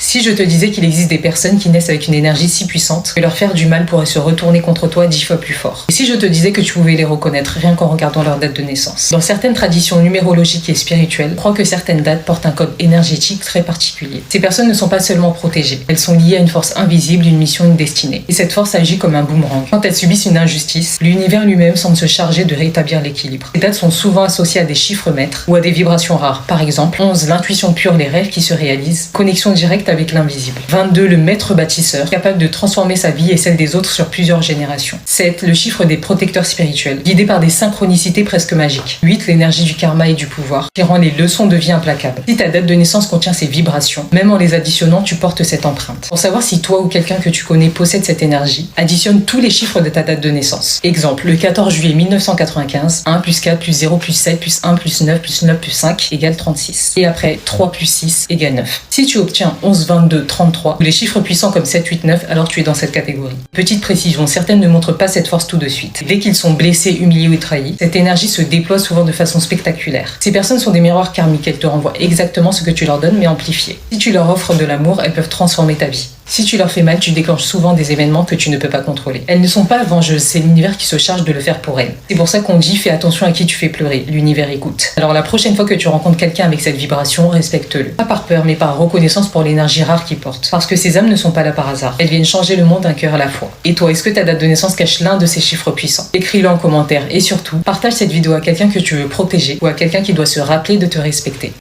Si je te disais qu'il existe des personnes qui naissent avec une énergie si puissante que leur faire du mal pourrait se retourner contre toi 10 fois plus fort. Et si je te disais que tu pouvais les reconnaître rien qu'en regardant leur date de naissance. Dans certaines traditions numérologiques et spirituelles, on croit que certaines dates portent un code énergétique très particulier. Ces personnes ne sont pas seulement protégées, elles sont liées à une force invisible, une mission, une destinée. Et cette force agit comme un boomerang. Quand elles subissent une injustice, l'univers lui-même semble se charger de rétablir l'équilibre. Ces dates sont souvent associées à des chiffres maîtres ou à des vibrations rares. Par exemple, 11, l'intuition pure, les rêves qui se réalisent, connexion directe avec l'invisible. 22, le maître bâtisseur, capable de transformer sa vie et celle des autres sur plusieurs générations. 7, le chiffre des protecteurs spirituels, guidé par des synchronicités presque magiques. 8, l'énergie du karma et du pouvoir, qui rend les leçons de vie implacables. Si ta date de naissance contient ces vibrations, même en les additionnant, tu portes cette empreinte. Pour savoir si toi ou quelqu'un que tu connais possède cette énergie, additionne tous les chiffres de ta date de naissance. Exemple, le 14 juillet 1995, 1 plus 4 plus 0 plus 7 plus 1 plus 9 plus 9 plus 5 égale 36. Et après, 3 plus 6 égale 9. Si tu obtiens 11, 22, 33, ou les chiffres puissants comme 7, 8, 9, alors tu es dans cette catégorie. Petite précision, certaines ne montrent pas cette force tout de suite. Dès qu'ils sont blessés, humiliés ou trahis, cette énergie se déploie souvent de façon spectaculaire. Ces personnes sont des miroirs karmiques, elles te renvoient exactement ce que tu leur donnes mais amplifié. Si tu leur offres de l'amour, elles peuvent transformer ta vie. Si tu leur fais mal, tu déclenches souvent des événements que tu ne peux pas contrôler. Elles ne sont pas vengeuses, c'est l'univers qui se charge de le faire pour elles. C'est pour ça qu'on dit fais attention à qui tu fais pleurer, l'univers écoute. Alors la prochaine fois que tu rencontres quelqu'un avec cette vibration, respecte-le. Pas par peur, mais par reconnaissance pour l'énergie rare qu'il porte. Parce que ces âmes ne sont pas là par hasard. Elles viennent changer le monde d'un cœur à la fois. Et toi, est-ce que ta date de naissance cache l'un de ces chiffres puissants? Écris-le en commentaire et surtout, partage cette vidéo à quelqu'un que tu veux protéger ou à quelqu'un qui doit se rappeler de te respecter.